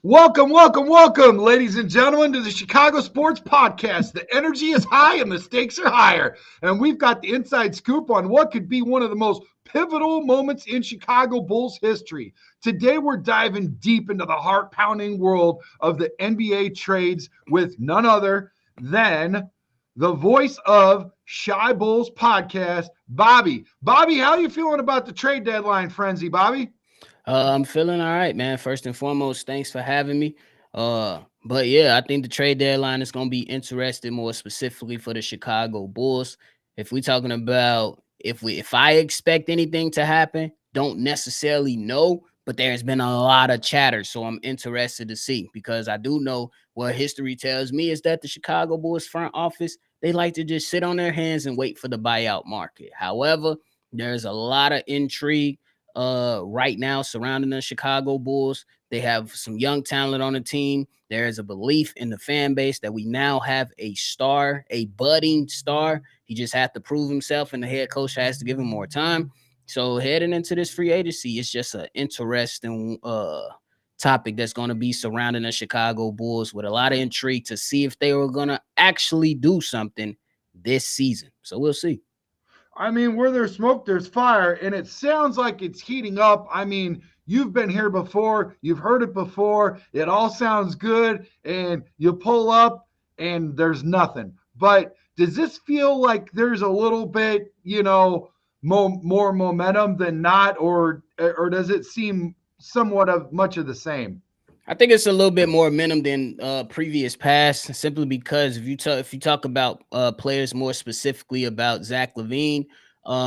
Welcome, ladies and gentlemen, to the Chicago Sports Podcast. The energy is high and the stakes are higher. And we've got the inside scoop on what could be one of the most pivotal moments in Chicago Bulls history. Today, we're diving deep into the heart-pounding world of the NBA trades with none other than the voice of Shy Bulls Podcast, Bobby. Bobby, how are you feeling about the trade deadline frenzy, Bobby? I'm feeling all right, man. First and foremost, thanks for having me. But yeah, I think the trade deadline is going to be interesting, more specifically for the Chicago Bulls. If we're talking about if I expect anything to happen, don't necessarily know, but there's been a lot of chatter, so I'm interested to see, because I do know what history tells me is that the Chicago Bulls front office, they like to just sit on their hands and wait for the buyout market. However, there's a lot of intrigue right now surrounding the Chicago Bulls. They have some young talent on the team. There is a belief in the fan base that we now have a star, a budding star. He just has to prove himself, and the head coach has to give him more time. So heading into this free agency, it's just an interesting topic that's going to be surrounding the Chicago Bulls, with a lot of intrigue to see if they were going to actually do something this season. So we'll see. I mean, where there's smoke, there's fire, and it sounds like it's heating up. I mean, you've been here before, you've heard it before. It all sounds good, and you pull up, and there's nothing. But does this feel like there's a little bit, more momentum than not, or does it seem somewhat of much of the same? I think it's a little bit more minimum than previous past, simply because if you talk about players, more specifically about Zach LaVine,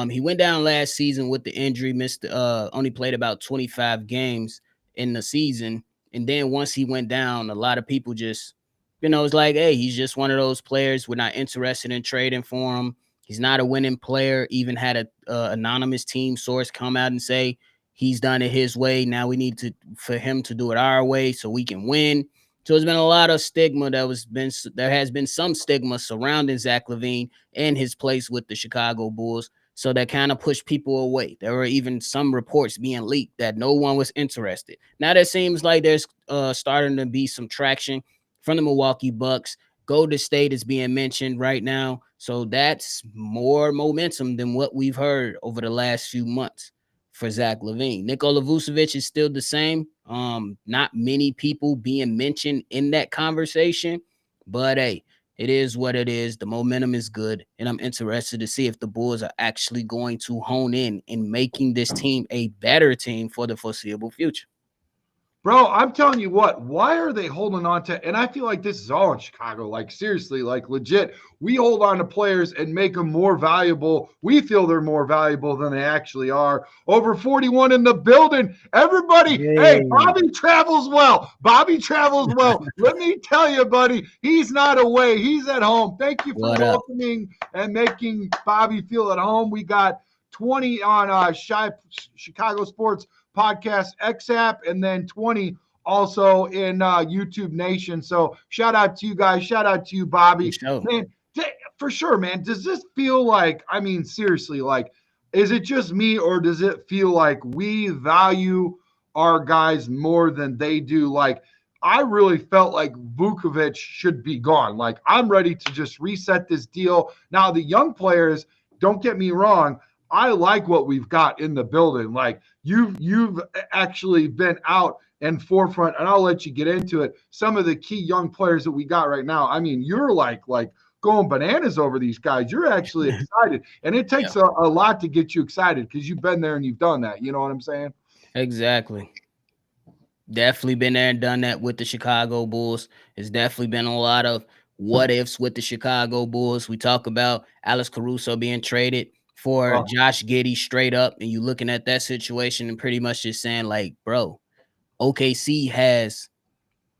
he went down last season with the injury, missed only played about 25 games in the season, and then once he went down, a lot of people just, it's like, hey, he's just one of those players. We're not interested in trading for him. He's not a winning player. Even had a anonymous team source come out and say he's done it his way. Now we need for him to do it our way so we can win. So there's been a lot of stigma there has been some stigma surrounding Zach LaVine and his place with the Chicago Bulls. So that kind of pushed people away. There were even some reports being leaked that no one was interested. Now that seems like there's starting to be some traction from the Milwaukee Bucks. Golden State is being mentioned right now. So that's more momentum than what we've heard over the last few months for Zach LaVine. Nikola Vucevic is still the same. Not many people being mentioned in that conversation, but hey, it is what it is. The momentum is good, and I'm interested to see if the Bulls are actually going to hone in making this team a better team for the foreseeable future. Bro, I'm telling you what, why are they holding on to, and I feel like this is all in Chicago, like seriously, like legit, we hold on to players and make them more valuable. We feel they're more valuable than they actually are. Over 41 in the building. Everybody, hey, Bobby travels well. Bobby travels well. Let me tell you, buddy, he's not away. He's at home. Thank you for welcoming and making Bobby feel at home. We got 20 on Chicago Sports Podcast X app, and then 20 also in YouTube Nation. So shout out to you guys. Shout out to you, Bobby. Man, for sure, man. Does this feel like, I mean, seriously, like, is it just me, or does it feel like we value our guys more than they do? Like, I really felt like Vucevic should be gone. Like, I'm ready to just reset this deal. Now, the young players, don't get me wrong, I like what we've got in the building. Like, you've actually been out and forefront, and I'll let you get into it. Some of the key young players that we got right now, I mean, you're like going bananas over these guys. You're actually excited, and it takes a lot to get you excited because you've been there and you've done that. You know what I'm saying? Exactly. Definitely been there and done that with the Chicago Bulls. It's definitely been a lot of what ifs with the Chicago Bulls. We talk about Alex Caruso being traded for Josh Giddey straight up, and you looking at that situation and pretty much just saying, like, bro, OKC has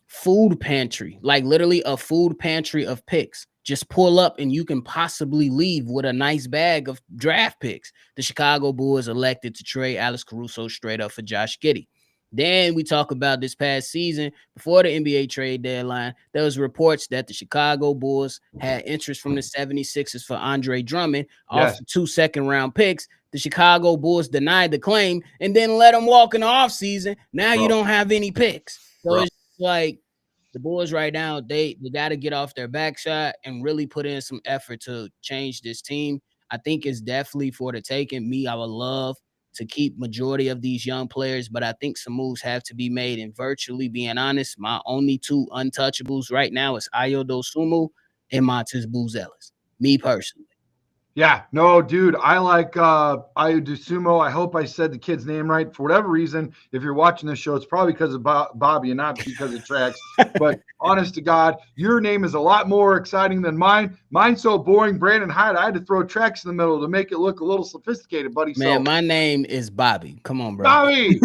food pantry, like literally a food pantry of picks. Just pull up and you can possibly leave with a nice bag of draft picks. The Chicago Bulls elected to trade Alex Caruso straight up for Josh Giddey. Then we talk about this past season, before the NBA trade deadline, there was reports that the Chicago Bulls had interest from the 76ers for Andre Drummond off 2 second-round picks. The Chicago Bulls denied the claim and then let him walk in the offseason. Now you don't have any picks. So like the Bulls right now, they got to get off their backshot and really put in some effort to change this team. I think it's definitely for the taking. I would love to keep majority of these young players, but I think some moves have to be made. And virtually being honest, my only two untouchables right now is Ayo Dosunmu and Montes Buzelis. Me personally. Yeah, no, dude, I like Ayo Dosunmu. I hope I said the kid's name right. For whatever reason, if you're watching this show, it's probably because of Bobby and not because of Trax. But honest to God, your name is a lot more exciting than mine. Mine's so boring. Brandon Hiatt, I had to throw Trax in the middle to make it look a little sophisticated, buddy. Man, so, my name is Bobby. Come on, bro. Bobby!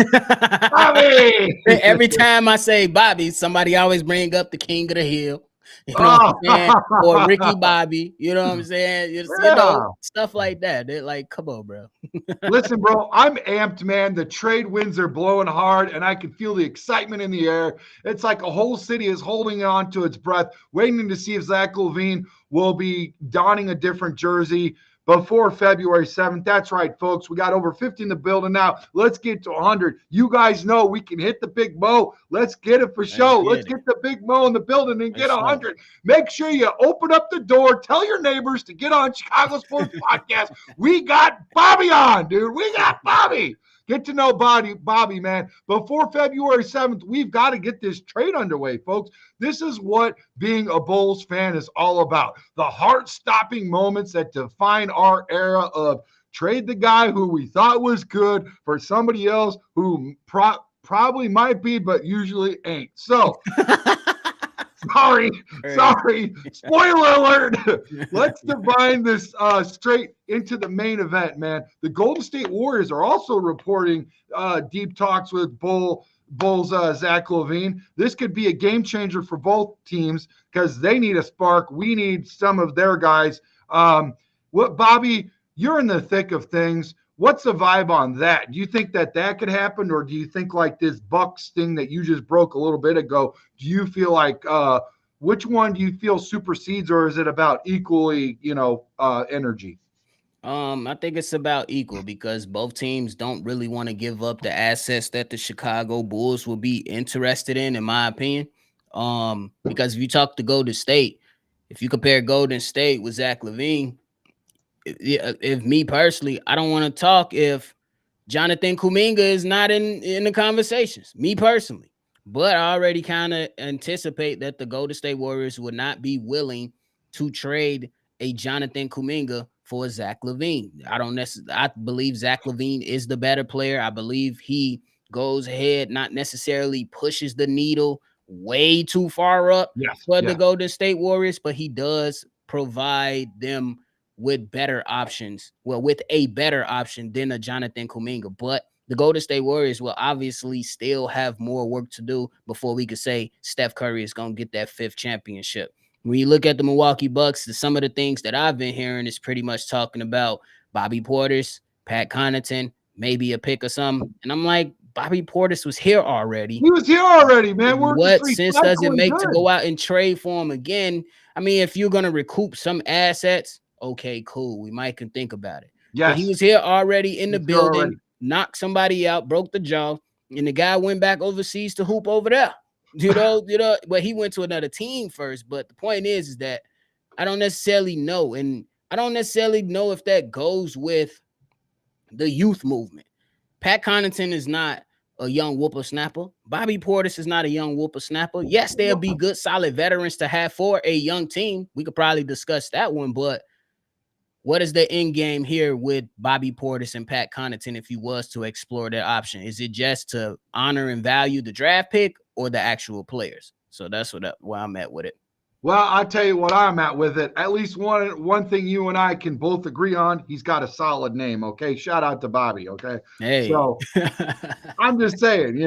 Bobby! Every time I say Bobby, somebody always bring up the King of the Hill. You know what I'm saying? Or Ricky Bobby. You know what I'm saying? You know, stuff like that. They're like, come on, bro. Listen, bro, I'm amped, man. The trade winds are blowing hard, and I can feel the excitement in the air. It's like a whole city is holding on to its breath, waiting to see if Zach LaVine will be donning a different jersey before February 7th. That's right, folks. We got over 50 in the building now. Let's get to 100. You guys know we can hit the big mo. Let's get it for show. Let's get the big mo in the building and get 100. Make sure you open up the door. Tell your neighbors to get on Chicago Sports Podcast. We got Bobby on, dude. We got Bobby. Get to know Bobby, man. Before February 7th, we've got to get this trade underway, folks. This is what being a Bulls fan is all about. The heart-stopping moments that define our era of trade the guy who we thought was good for somebody else who probably might be, but usually ain't. So, sorry. Spoiler alert. Let's divine this straight into the main event, man. The Golden State Warriors are also reporting deep talks with Bulls Zach LaVine. This could be a game changer for both teams because they need a spark. We need some of their guys. Bobby, you're in the thick of things. What's the vibe on that? Do you think that could happen, or do you think like this Bucks thing that you just broke a little bit ago? Do you feel like which one do you feel supersedes, or is it about equally, energy? I think it's about equal because both teams don't really want to give up the assets that the Chicago Bulls will be interested in my opinion. Because if you talk to Golden State, if you compare Golden State with Zach LaVine, if me personally, I don't want to talk if Jonathan Kuminga is not in the conversations, me personally. But I already kind of anticipate that the Golden State Warriors would not be willing to trade a Jonathan Kuminga for Zach LaVine. I believe Zach LaVine is the better player. I believe he goes ahead, not necessarily pushes the needle way too far up for the Golden State Warriors, but he does provide them with better options. Well, with a better option than a Jonathan Kuminga. But the Golden State Warriors will obviously still have more work to do before we could say Steph Curry is going to get that 5th championship. When you look at the Milwaukee Bucks, some of the things that I've been hearing is pretty much talking about Bobby Portis, Pat Connaughton, maybe a pick or something. And I'm like, Bobby Portis was here already. He was here already, man. What sense does it make to go out and trade for him again? I mean, if you're going to recoup some assets, okay, cool. We might can think about it. Yes. But he was here already in the building, knocked somebody out, broke the jaw, and the guy went back overseas to hoop over there. You know, but he went to another team first. But the point is that I don't necessarily know. And I don't necessarily know if that goes with the youth movement. Pat Connaughton is not a young whippersnapper. Bobby Portis is not a young whippersnapper. Yes, they'll be good, solid veterans to have for a young team. We could probably discuss that one, but what is the end game here with Bobby Portis and Pat Connaughton if you was to explore that option? Is it just to honor and value the draft pick or the actual players? So that's where I'm at with it. Well, I'll tell you what I'm at with it. At least one thing you and I can both agree on, he's got a solid name, okay? Shout out to Bobby, okay? Hey. So I'm just saying,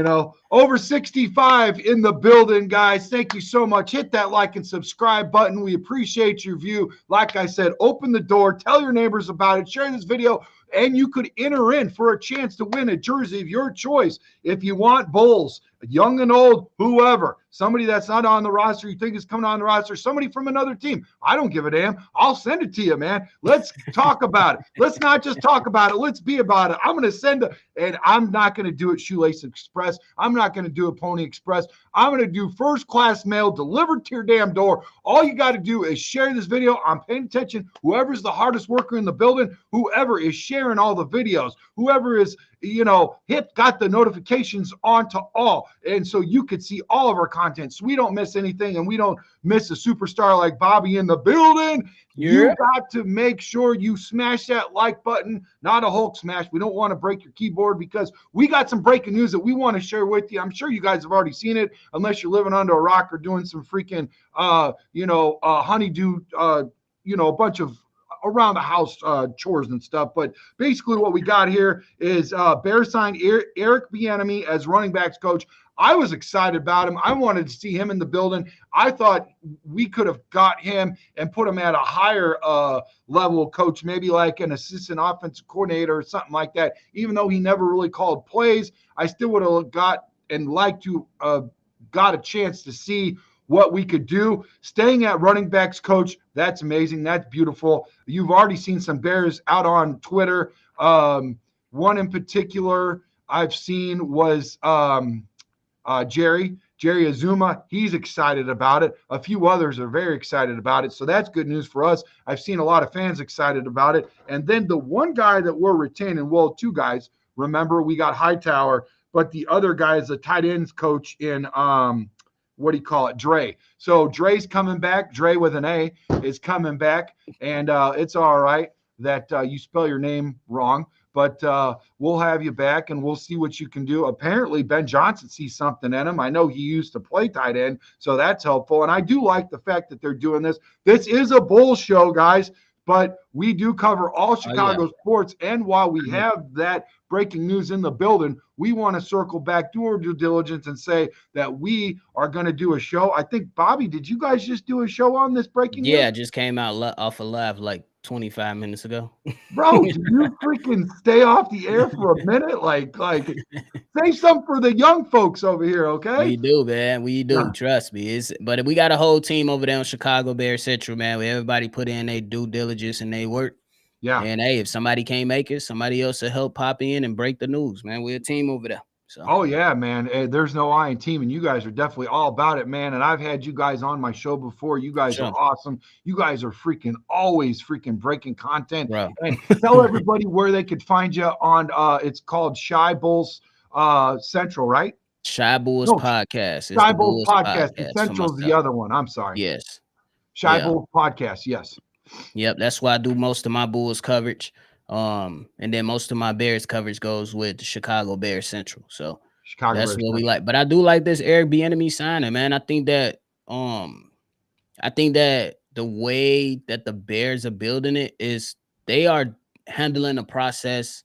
over 65 in the building, guys. Thank you so much. Hit that like and subscribe button. We appreciate your view. Like I said, open the door. Tell your neighbors about it. Share this video. And you could enter in for a chance to win a jersey of your choice. If you want Bulls, young and old, whoever, somebody that's not on the roster you think is coming on the roster, somebody from another team. I don't give a damn. I'll send it to you, man. Let's talk about it. Let's not just talk about it. Let's be about it. I'm going to send it, and I'm not going to do it Shoelace Express. I'm not going to do it Pony Express. I'm going to do first-class mail delivered to your damn door. All you got to do is share this video. I'm paying attention. Whoever's the hardest worker in the building, whoever is sharing all the videos, whoever is, got the notifications on to all. And so you could see all of our content so we don't miss anything and we don't miss a superstar like Bobby in the building. Yeah. You got to make sure you smash that like button, not a Hulk smash. We don't want to break your keyboard because we got some breaking news that we want to share with you. I'm sure you guys have already seen it, unless you're living under a rock or doing some freaking, honeydew, a bunch of around the house chores and stuff. But basically what we got here is Bears signed Eric Bieniemy as running backs coach. I was excited about him. I wanted to see him in the building. I thought we could have got him and put him at a higher level coach, maybe like an assistant offensive coordinator or something like that. Even though he never really called plays, I still would have got a chance to see what we could do. Staying at running backs coach, that's amazing. That's beautiful. You've already seen some Bears out on Twitter. One in particular I've seen was Jerry Azuma. He's excited about it. A few others are very excited about it. So that's good news for us. I've seen a lot of fans excited about it. And then the one guy that we're retaining, well, two guys. Remember, we got Hightower, but the other guy is a tight ends coach in Dre. So Dre's coming back. Dre with an A is coming back. And it's all right that you spell your name wrong. But we'll have you back, and we'll see what you can do. Apparently, Ben Johnson sees something in him. I know he used to play tight end, so that's helpful. And I do like the fact that they're doing this. This is a Bulls show, guys, but we do cover all Chicago sports. And while we have that breaking news in the building, we want to circle back, do our due diligence, and say that we are going to do a show. I think, Bobby, did you guys just do a show on this breaking news? Yeah, just came out off of live like 25 minutes ago. Bro, do you freaking stay off the air for a minute? Like say something for the young folks over here, okay? We do, man. We do. Trust me. But we got a whole team over there on Chicago Bears Central, man, where everybody put in their due diligence and they work. Yeah. And hey, if somebody can't make it, somebody else will help pop in and break the news, man. We're a team over there. So. Oh, yeah, man. There's no I in team, and you guys are definitely all about it, man. And I've had you guys on my show before. You guys are awesome. You guys are always breaking content. Bro. And tell everybody where they could find you on, it's called Shy Bulls Central, right? Shy Bulls Podcast. Shy Bulls Podcast. The Central's the other one. I'm sorry. Yes. Shy Bulls Podcast, yes. Yep, that's why I do most of my Bulls coverage. And then most of my Bears coverage goes with the Chicago Bears Central. So that's what we like. But I do like this Eric Bieniemy signing, man. I think that the way that the Bears are building it is they are handling the process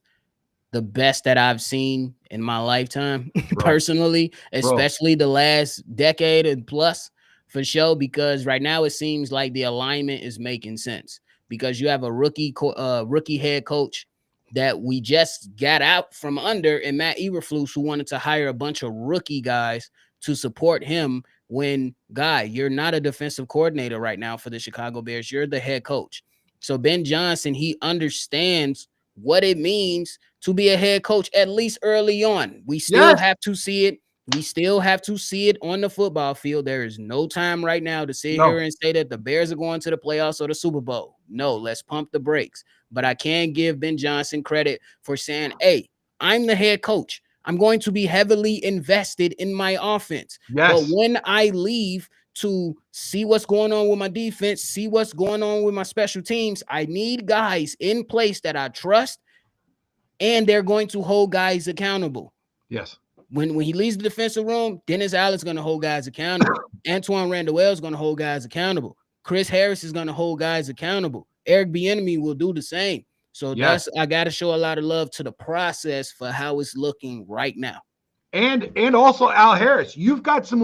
the best that I've seen in my lifetime, personally, especially the last decade and plus for sure, because right now it seems like the alignment is making sense. Because you have a rookie head coach that we just got out from under, and Matt Eberflus, who wanted to hire a bunch of rookie guys to support him when, you're not a defensive coordinator right now for the Chicago Bears. You're the head coach. So Ben Johnson, he understands what it means to be a head coach, at least early on. We still have to see it. We still have to see it on the football field. There is no time right now to sit here and say that the Bears are going to the playoffs or the Super Bowl. No, let's pump the brakes. But I can give Ben Johnson credit for saying, hey, I'm the head coach. I'm going to be heavily invested in my offense. Yes. But when I leave to see what's going on with my defense, see what's going on with my special teams, I need guys in place that I trust, and they're going to hold guys accountable. Yes. When he leaves the defensive room, Dennis Allen's going to hold guys accountable. Antoine Randall is going to hold guys accountable. Chris Harris is going to hold guys accountable. Eric Bieniemy will do the same. So I got to show a lot of love to the process for how it's looking right now. And also Al Harris. You've got some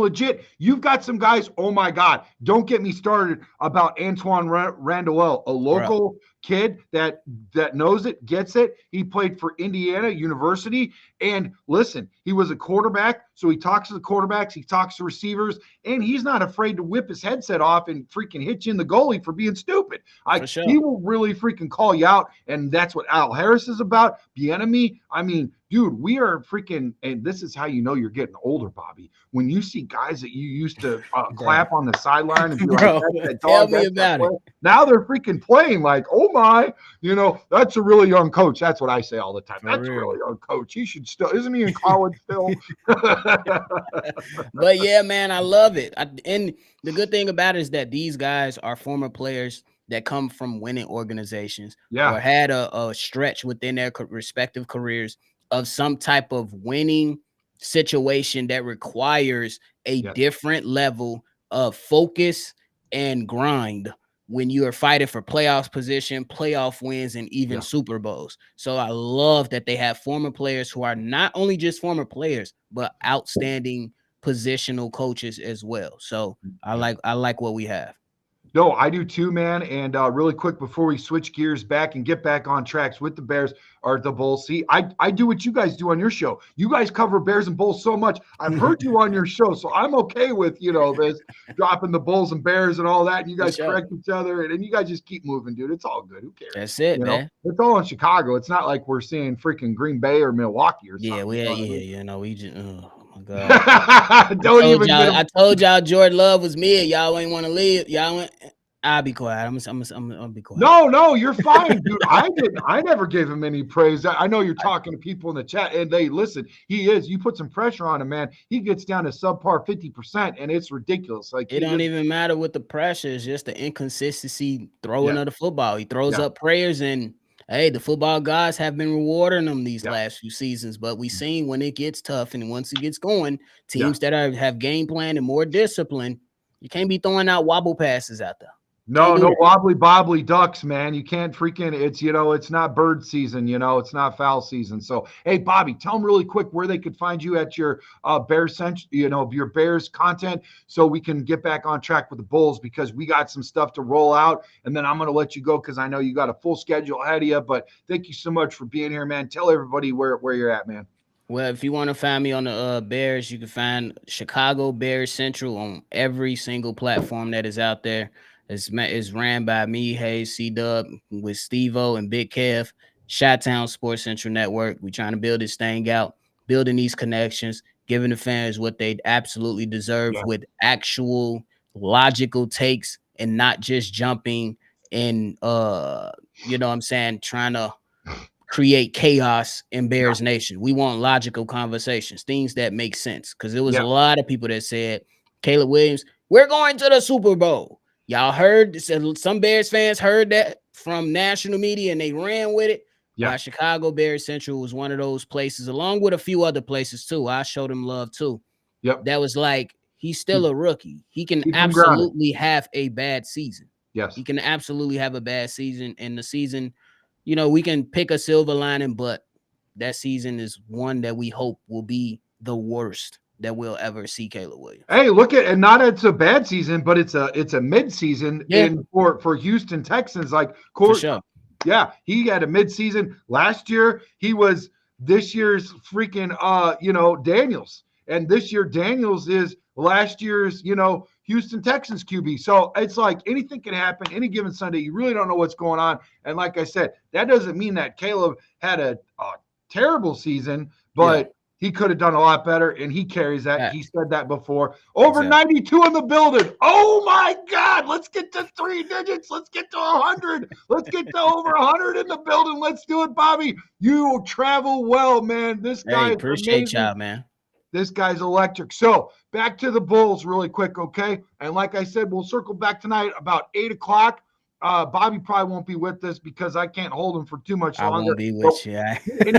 guys. Oh my God. Don't get me started about Antoine Randall, a local kid that knows it, gets it. He played for Indiana University. And listen, he was a quarterback, So he talks to the quarterbacks, he talks to receivers, and he's not afraid to whip his headset off and freaking hit you in the goalie for being stupid. Sure. He will really freaking call you out, and that's what Al Harris is about. Bieniemy, I mean, dude, we are freaking, and this is how you know you're getting older, Bobby. When you see guys that you used to clap on the sideline and be like, that tell me about it. Now they're freaking playing like, oh my, that's a really young coach. That's what I say all the time. That's a really young coach. He should still, isn't he in college still? But yeah, man, I love it. And the good thing about it is that these guys are former players that come from winning organizations or had a stretch within their respective careers of some type of winning situation that requires a different level of focus and grind when you are fighting for playoffs position, playoff wins, and even Super Bowls. So I love that they have former players who are not only just former players, but outstanding positional coaches as well. So I like what we have. No, I do too, man. And really quick before we switch gears back and get back on tracks with the Bears or the Bulls. See, I do what you guys do on your show. You guys cover Bears and Bulls so much. I've heard you on your show, so I'm okay with this dropping the Bulls and Bears and all that. And you guys correct each other, and you guys just keep moving, dude. It's all good. Who cares? That's it, man. It's all in Chicago. It's not like we're seeing freaking Green Bay or Milwaukee or something. Yeah, we just. Oh my God. I told y'all Jordan Love was mid. Y'all ain't want to leave. I'll be quiet. I'm be quiet. No, you're fine, dude. I never gave him any praise. I know you're talking to people in the chat, and they listen. He is. You put some pressure on him, man. He gets down to subpar 50%, and it's ridiculous. Like it don't even matter with the pressure. It's just the inconsistency throwing of the football. He throws up prayers, and hey, the football gods have been rewarding them these last few seasons. But we've seen when it gets tough and once it gets going, teams that have game plan and more discipline, you can't be throwing out wobble passes out there. No wobbly bobbly ducks, man. You can't freaking, it's not bird season, it's not foul season. So, hey, Bobby, tell them really quick where they could find you at your Bears, your Bears content so we can get back on track with the Bulls because we got some stuff to roll out. And then I'm going to let you go because I know you got a full schedule ahead of you. But thank you so much for being here, man. Tell everybody where you're at, man. Well, if you want to find me on the Bears, you can find Chicago Bears Central on every single platform that is out there. It's ran by me, Hayes, C-Dub, with Steve-O and Big Kev, Chi-Town Sports Central Network. We're trying to build this thing out, building these connections, giving the fans what they absolutely deserve with actual logical takes and not just jumping and, trying to create chaos in Bears Nation. We want logical conversations, things that make sense. Because there was a lot of people that said, Caleb Williams, we're going to the Super Bowl. Y'all heard, some Bears fans heard that from national media and they ran with it. Yeah. Chicago Bears Central was one of those places, along with a few other places too. I showed him love too. Yep. That was like, he's still a rookie. He can absolutely have a bad season. Yes. He can absolutely have a bad season. And the season, we can pick a silver lining, but that season is one that we hope will be the worst that we'll ever see Caleb Williams. Hey, and not it's a bad season, but it's a mid-season for Houston Texans. Like, for sure. Yeah, he had a mid-season last year. He was this year's freaking Daniels, and this year Daniels is last year's Houston Texans QB. So it's like anything can happen any given Sunday. You really don't know what's going on, and like I said, that doesn't mean that Caleb had a terrible season, but he could have done a lot better, and he carries that. Yeah. He said that before. Over 92 in the building. Oh, my God. Let's get to 3 digits. Let's get to 100. Let's get to over 100 in the building. Let's do it, Bobby. You will travel well, man. This guy appreciate y'all, man. This guy's electric. So back to the Bulls really quick, okay? And like I said, we'll circle back tonight about 8 o'clock. Bobby probably won't be with us because I can't hold him for too much longer. I won't be with you. And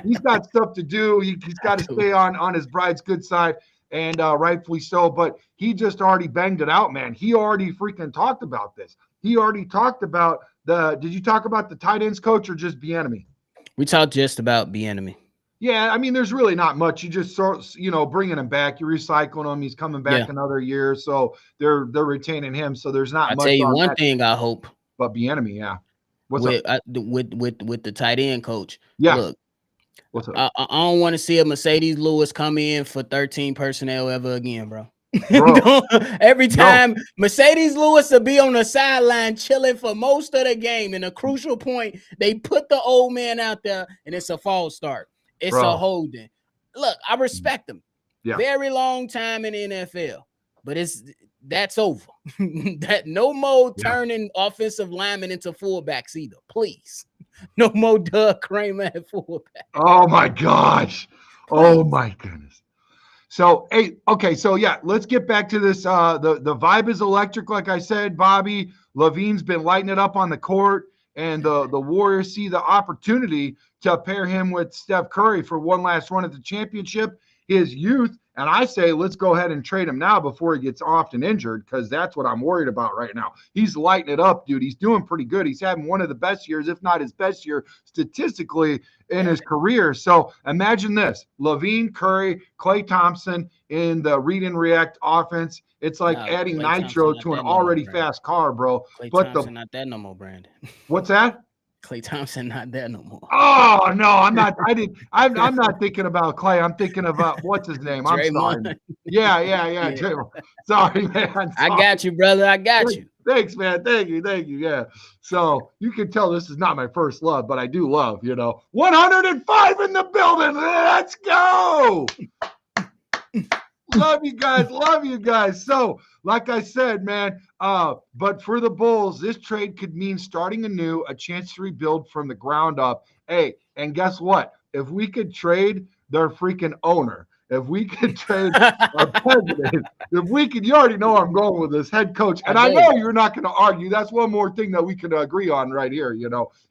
he's got stuff to do. He's got to stay on his bride's good side, and rightfully so. But he just already banged it out, man. He already freaking talked about this. He already talked about did you talk about the tight ends coach or just Bieniemy? We talked just about Bieniemy. Yeah, I mean, there's really not much. You just bringing him back. You're recycling him. He's coming back another year, so they're retaining him. So there's not much. I'll tell you one thing I hope. But Bieniemy, yeah. What's up? With the tight end coach. Yeah. Look, What's up, I don't want to see a Mercedes Lewis come in for 13 personnel ever again, bro. bro? Every No, time Mercedes Lewis will be on the sideline chilling for most of the game. In a crucial point, they put the old man out there, and it's a false start. It's a bro. holding. Look, I respect him. Yeah. Very long time in the NFL, but that's over. That no more Yeah. turning offensive linemen into fullbacks either. Please, no more Doug Kramer at fullback. Oh my gosh. Oh Please. my goodness. So, hey, okay, so yeah, let's get back to this. The vibe is electric, like I said. Bobby LaVine's been lighting it up on the court, and the Warriors see the opportunity to pair him with Steph Curry for one last run at the championship. His youth, and I say let's go ahead and trade him now before he gets often injured, because that's what I'm worried about right now. He's lighting it up, dude. He's doing pretty good. He's having one of the best years, if not his best year statistically in his career. So imagine this: LaVine, Curry, Klay Thompson in the read and react offense. It's like No, adding Klay nitro Thompson not to an that no more, already Brandon. fast car, bro. Klay But Thompson not that no more, Brandon. what's that? Klay Thompson not there no more. Oh no, I'm not. I'm not thinking about Clay. I'm thinking about what's his name. I'm sorry. Draymond. Yeah. Yeah. Draymond. Sorry, man. I Sorry. got you, brother. I got you. Thanks, man. Thank you. Yeah. So you can tell this is not my first love, but I do love. 105 in the building. Let's go. Love you guys. Love you guys. So, like I said, man, but for the Bulls, this trade could mean starting anew, a chance to rebuild from the ground up. Hey, and guess what? If we could trade their freaking owner, if we could trade our president, if we could, you already know where I'm going with this head coach. And I know you're not going to argue. That's one more thing that we can agree on right here.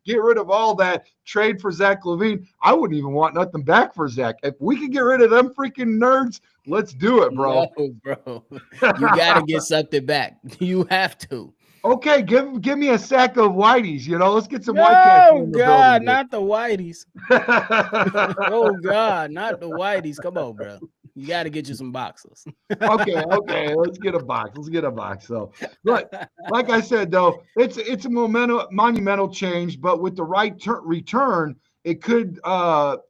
Get rid of all that, trade for Zach LaVine. I wouldn't even want nothing back for Zach. If we could get rid of them freaking nerds, let's do it, bro. No, bro. You got to get something back. You have to. Okay, give me a sack of Whiteys. Let's get some White Cats. Oh, God, not the Whiteys. Oh, God, not the Whiteys. Come on, bro. You got to get you some boxers. Okay. Let's get a box. So, but like I said, though, it's a monumental change, but with the right return, it could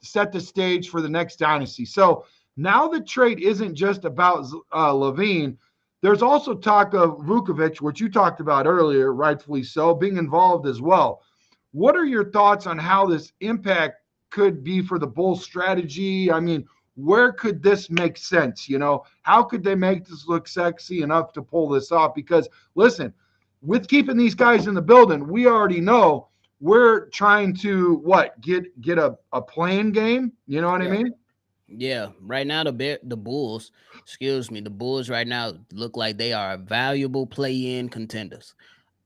set the stage for the next dynasty. So now the trade isn't just about LaVine. There's also talk of Vucevic, which you talked about earlier, rightfully so, being involved as well. What are your thoughts on how this impact could be for the Bulls' strategy? I mean, where could this make sense? How could they make this look sexy enough to pull this off? Because listen, with keeping these guys in the building, we already know we're trying to get a playing game. You know what I mean? Yeah, right now the Bulls right now look like they are valuable play-in contenders.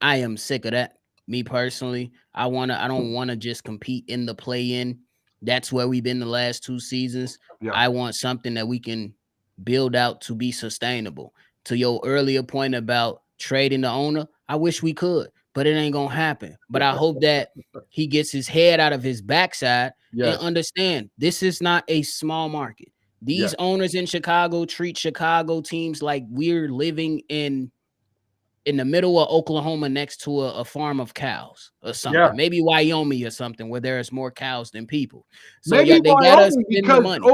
I am sick of that. Me personally, I don't want to just compete in the play-in. That's where we've been the last 2 seasons. Yeah. I want something that we can build out to be sustainable. To your earlier point about trading the owner, I wish we could, but it ain't gonna happen. But I hope that he gets his head out of his backside and understand this is not a small market. These owners in Chicago treat Chicago teams like we're living in the middle of Oklahoma next to a farm of cows or something. Maybe Wyoming or something where there's more cows than people. So maybe they got us in the money.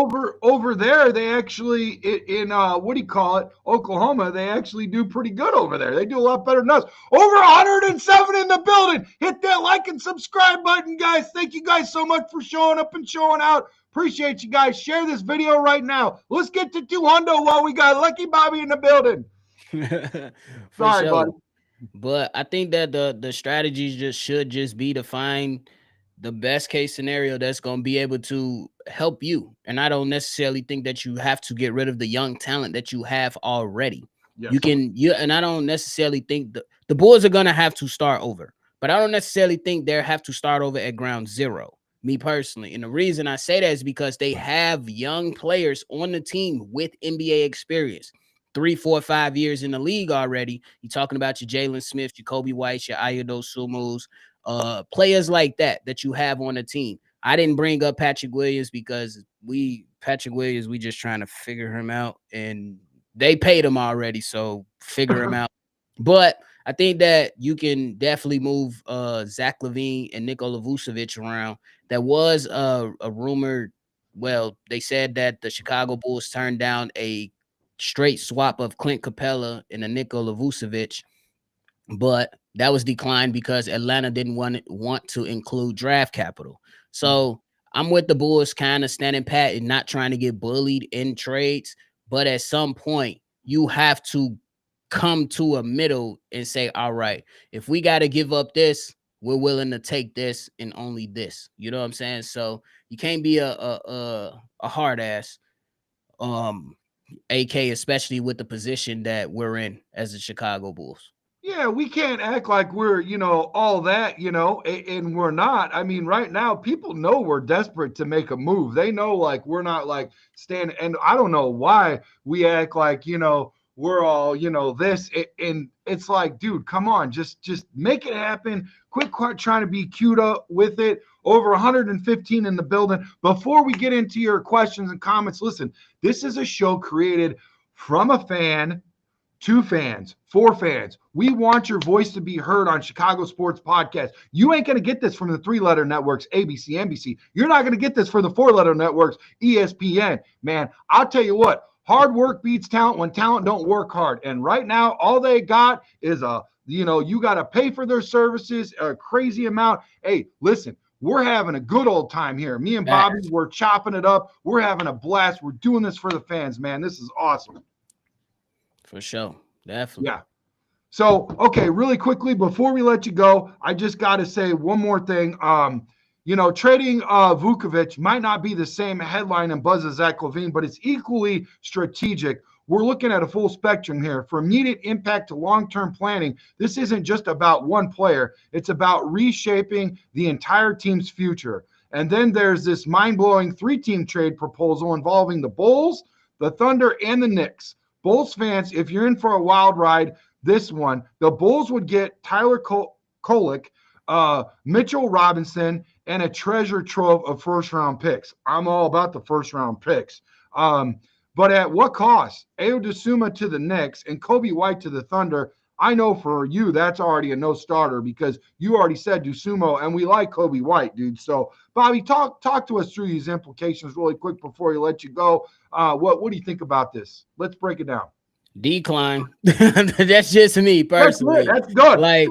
Over there, they actually in Oklahoma, they actually do pretty good over there. They do a lot better than us. Over 107 in the building. Hit that like and subscribe button, guys. Thank you guys so much for showing up and showing out. Appreciate you guys. Share this video right now. Let's get to 200 while we got Lucky Bobby in the building. Sorry, buddy. But I think that the strategies should be to find the best case scenario that's going to be able to help you. And I don't necessarily think that you have to get rid of the young talent that you have already. Yes. And I don't necessarily think the Bulls are going to have to start over, but I don't necessarily think they have to start over at ground zero. Me personally. And the reason I say that is because they have young players on the team with NBA experience. 3, 4, 5 years in the league already. You're talking about your Jalen Smith, your Kobe White, your Ayo Dosunmu, players like that you have on the team. I didn't bring up Patrick Williams because we just trying to figure him out, and they paid him already, so figure him out. But I think that you can definitely move Zach LaVine and Nikola Vucevic around. That was a rumored well, they said that the Chicago Bulls turned down a straight swap of Clint Capella and a Nikola Vucevic, but that was declined because Atlanta didn't want to include draft capital. So I'm with the Bulls, kind of standing pat and not trying to get bullied in trades. But at some point, you have to come to a middle and say, all right, if we got to give up this, we're willing to take this and only this. You know what I'm saying? So you can't be a hard ass, AK, especially with the position that we're in as the Chicago Bulls. Yeah, we can't act like we're, all that, and we're not. I mean, right now, people know we're desperate to make a move. They know, like, we're not like standing, and I don't know why we act like, we're all, this. And it's like, dude, come on, just make it happen. Quit trying to be cute up with it. Over 115 in the building. Before we get into your questions and comments, listen, this is a show created from a fan to fans, for fans. We want your voice to be heard on Chicago Sports Podcast. You ain't going to get this from the 3-letter networks, ABC, NBC. You're not going to get this for the 4-letter networks, ESPN. Man, I'll tell you what, hard work beats talent when talent don't work hard. And right now, all they got is you got to pay for their services, a crazy amount. Hey, listen, we're having a good old time here. Me and Bobby, we're chopping it up. We're having a blast. We're doing this for the fans, man. This is awesome. For sure. Definitely. Yeah. So, okay, really quickly, before we let you go, I just got to say one more thing. Trading Vucevic might not be the same headline and buzz as Zach LaVine, but it's equally strategic. We're looking at a full spectrum here. From immediate impact to long-term planning, this isn't just about one player. It's about reshaping the entire team's future. And then there's this mind-blowing 3-team trade proposal involving the Bulls, the Thunder, and the Knicks. Bulls fans, if you're in for a wild ride, this one, the Bulls would get Tyler Kolek, Mitchell Robinson, and a treasure trove of first-round picks. I'm all about the first-round picks. But at what cost? Ayo Dosunmu to the Knicks and Coby White to the Thunder. I know for you that's already a no-starter because you already said Dosunmu, and we like Coby White, dude. So, Bobby, talk to us through these implications really quick before we let you go. What do you think about this? Let's break it down. Decline. That's just me personally. That's good. Like,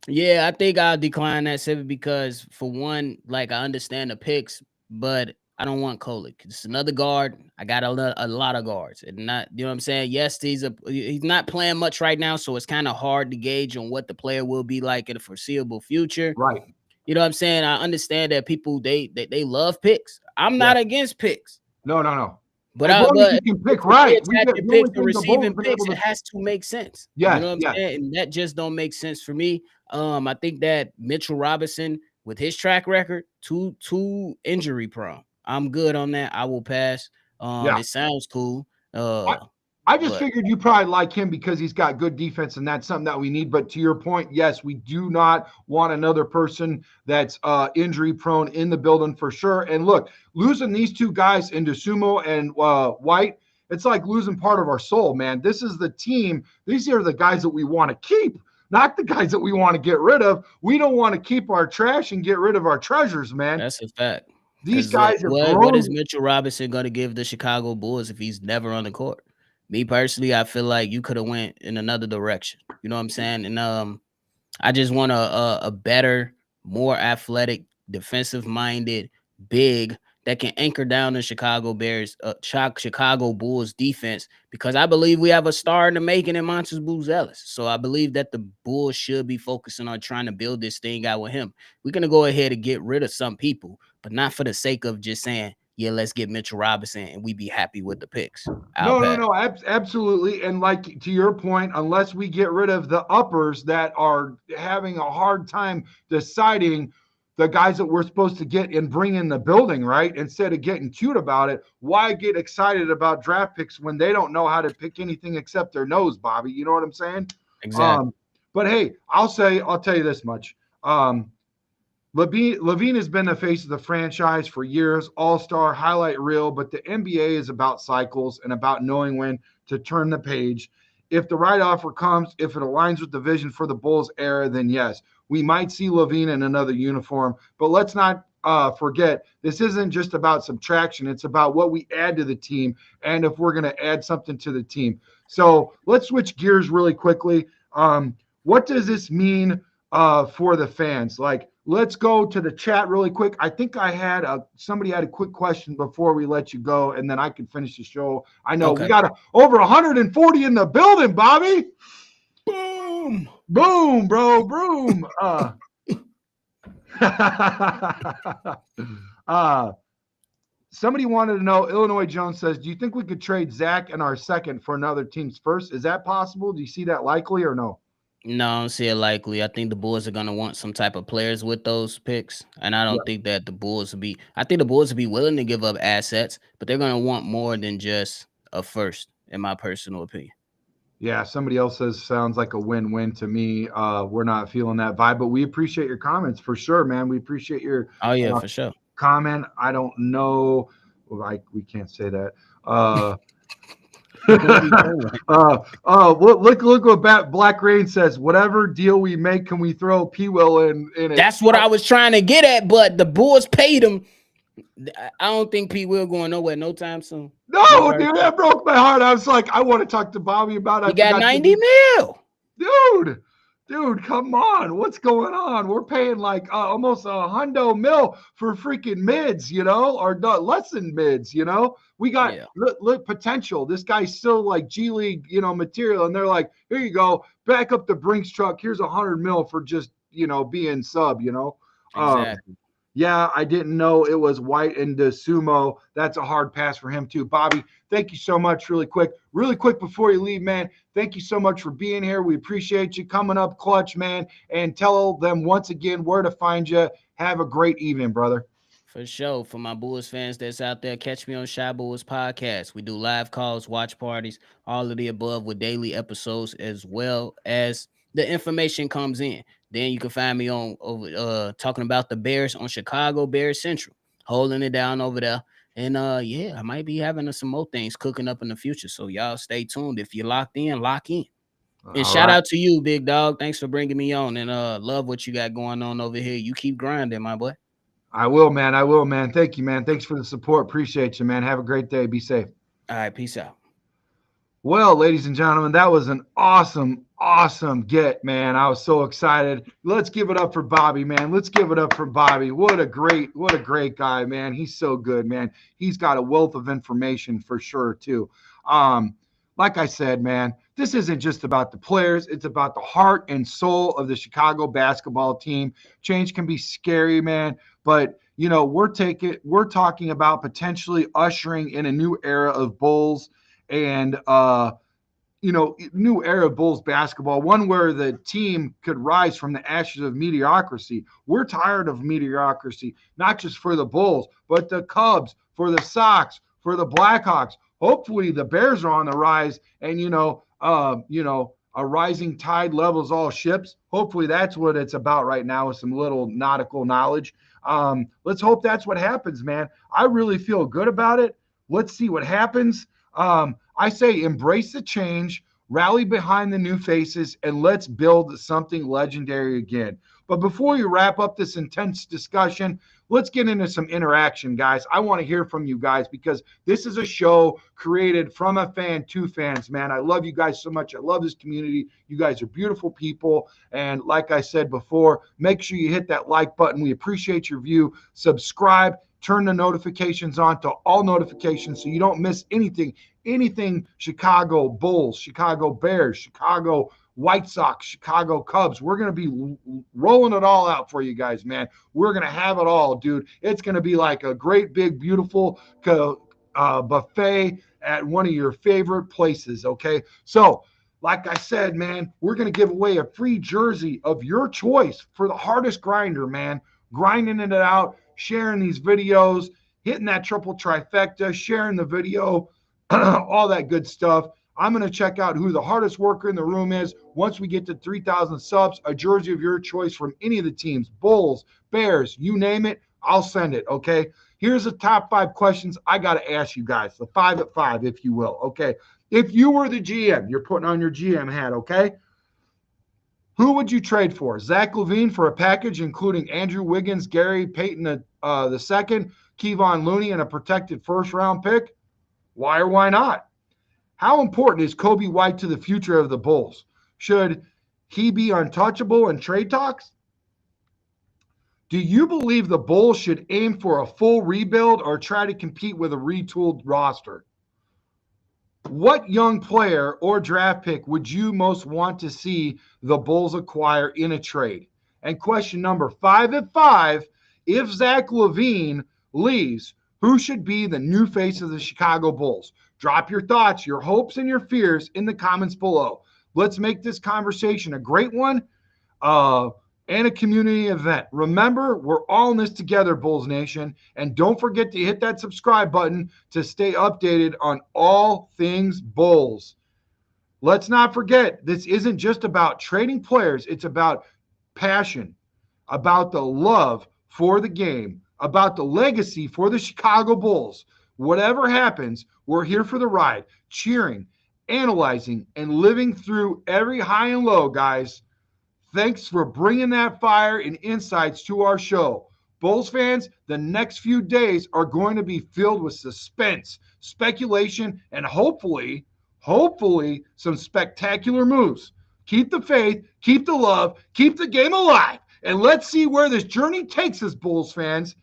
yeah, I think I'll decline that simply because, for one, like, I understand the picks, but I don't want Kolek. It's another guard. I got a lot of guards, and not, you know what I'm saying? Yes, he's not playing much right now, so it's kind of hard to gauge on what the player will be like in the foreseeable future. Right. You know what I'm saying? I understand that people they love picks. I'm not against picks. No. But you can pick right. Picks and receiving picks, it has to make sense. Yeah, you know what I'm saying? And that just don't make sense for me. I think that Mitchell Robinson, with his track record, too injury prone. I'm good on that. I will pass. It sounds cool. I just figured you probably like him because he's got good defense, and that's something that we need. But to your point, yes, we do not want another person that's injury prone in the building for sure. And look, losing these two guys in Dosunmu and White, it's like losing part of our soul, man. This is the team. These are the guys that we want to keep, not the guys that we want to get rid of. We don't want to keep our trash and get rid of our treasures, man. That's a fact. These guys are what is Mitchell Robinson going to give the Chicago Bulls if he's never on the court? Me personally, I feel like you could have went in another direction. You know what I'm saying? And I just want a better, more athletic, defensive-minded, big that can anchor down the Chicago Bulls defense, because I believe we have a star in the making in Montes Buzelis. So I believe that the Bulls should be focusing on trying to build this thing out with him. We're going to go ahead and get rid of some people, but not for the sake of just saying, yeah, let's get Mitchell Robinson and we be happy with the picks. No, absolutely. And like to your point, unless we get rid of the uppers that are having a hard time deciding the guys that we're supposed to get and bring in the building, right? Instead of getting cute about it, why get excited about draft picks when they don't know how to pick anything except their nose, Bobby? You know what I'm saying? Exactly. But hey, I'll tell you this much. LaVine has been the face of the franchise for years, all-star, highlight reel, but the NBA is about cycles and about knowing when to turn the page. If the right offer comes, if it aligns with the vision for the Bulls era, then yes, we might see LaVine in another uniform, but let's not forget, this isn't just about subtraction. It's about what we add to the team and if we're going to add something to the team. So let's switch gears really quickly. What does this mean for the fans? Like, let's go to the chat really quick. I think somebody had a quick question before we let you go, and then I can finish the show. I know we got over 140 in the building, Bobby. Boom. Boom, bro. Boom. Somebody wanted to know, Illinois Jones says, do you think we could trade Zach and our second for another team's first? Is that possible? Do you see that likely or no? No, I don't see it likely. I think the Bulls are going to want some type of players with those picks. And I don't think that the Bulls will be, I think the Bulls will be willing to give up assets, but they're going to want more than just a first, in my personal opinion. Yeah, somebody else says sounds like a win-win to me. We're not feeling that vibe, but we appreciate your comments for sure, man. We appreciate your for sure comment. I don't know, like we can't say that. Look what Black Rain says. Whatever deal we make, can we throw P-Will in it? That's what I was trying to get at, but the Bulls paid him. I don't think P-Will going nowhere no time soon. No, dude, that broke my heart. I was like, I want to talk to Bobby about it. He got 90 mil. Dude, come on. What's going on? We're paying like almost $100 million for freaking mids, or less than mids, We got potential. This guy's still like G League, material. And they're like, here you go. Back up the Brinks truck. Here's $100 million for just, being sub, Exactly. Yeah, I didn't know it was White and Dosunmu. That's a hard pass for him too. Bobby, thank you so much. Really quick before you leave, man. Thank you so much for being here. We appreciate you coming up clutch, man. And tell them once again where to find you. Have a great evening, brother. For sure. For my Bulls fans that's out there, catch me on Shy Bulls Podcast. We do live calls, watch parties, all of the above with daily episodes as well as the information comes in. Then you can find me on talking about the Bears on Chicago Bears Central, holding it down over there. And I might be having some more things cooking up in the future. So y'all stay tuned. If you're locked in, lock in. And shout out to you, big dog. Thanks for bringing me on, and love what you got going on over here. You keep grinding, my boy. I will, man. Thank you, man. Thanks for the support. Appreciate you, man. Have a great day. Be safe. All right, peace out. Well, ladies and gentlemen, that was an awesome get, man. I was so excited. Let's give it up for Bobby, man. Let's give it up for Bobby. What a great guy, man. He's so good, man. He's got a wealth of information for sure, too. Like I said, man, this isn't just about the players. It's about the heart and soul of the Chicago basketball team. Change can be scary, man, but we're talking about potentially ushering in a new era of Bulls and new era of Bulls basketball, one where the team could rise from the ashes of mediocrity. We're tired of mediocrity, not just for the Bulls, but the Cubs, for the Sox, for the Blackhawks. Hopefully the Bears are on the rise, and a rising tide levels all ships. Hopefully that's what it's about right now, with some little nautical knowledge. Let's hope that's what happens, man. I really feel good about it. Let's see what happens. I say embrace the change, rally behind the new faces, and let's build something legendary again. But before we wrap up this intense discussion, let's get into some interaction, guys. I want to hear from you guys because this is a show created from a fan to fans, man. I love you guys so much. I love this community. You guys are beautiful people. And like I said before, make sure you hit that like button. We appreciate your view. Subscribe. Turn the notifications on to all notifications so you don't miss anything Chicago Bulls, Chicago Bears, Chicago White Sox, Chicago Cubs. We're going to be rolling it all out for you guys, man. We're going to have it all, dude. It's going to be like a great, big, beautiful buffet at one of your favorite places, okay? So, like I said, man, we're going to give away a free jersey of your choice for the hardest grinder, man. Grinding it out, sharing these videos, hitting that triple trifecta, sharing the video, all that good stuff. I'm going to check out who the hardest worker in the room is. Once we get to 3,000 subs, a jersey of your choice from any of the teams, Bulls, Bears, you name it, I'll send it, okay? Here's the top 5 questions I got to ask you guys, the 5 at 5, if you will, okay? If you were the GM, you're putting on your GM hat, okay? Who would you trade for? Zach LaVine for a package including Andrew Wiggins, Gary Payton the second, Kevon Looney, and a protected first-round pick? Why or why not? How important is Coby White to the future of the Bulls? Should he be untouchable in trade talks? Do you believe the Bulls should aim for a full rebuild or try to compete with a retooled roster? What young player or draft pick would you most want to see the Bulls acquire in a trade? And question number 5 at 5, if Zach LaVine leaves, who should be the new face of the Chicago Bulls? Drop your thoughts, your hopes, and your fears in the comments below. Let's make this conversation a great one and a community event. Remember, we're all in this together, Bulls Nation. And don't forget to hit that subscribe button to stay updated on all things Bulls. Let's not forget, this isn't just about trading players. It's about passion, about the love for the game, about the legacy for the Chicago Bulls. Whatever happens, we're here for the ride, cheering, analyzing, and living through every high and low, guys. Thanks for bringing that fire and insights to our show. Bulls fans, the next few days are going to be filled with suspense, speculation, and hopefully, some spectacular moves. Keep the faith, keep the love, keep the game alive, and let's see where this journey takes us, Bulls fans.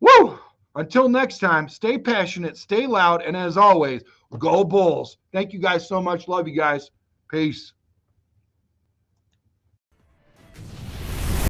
Woo! Until next time, stay passionate, stay loud, and as always, go Bulls. Thank you guys so much. Love you guys. Peace.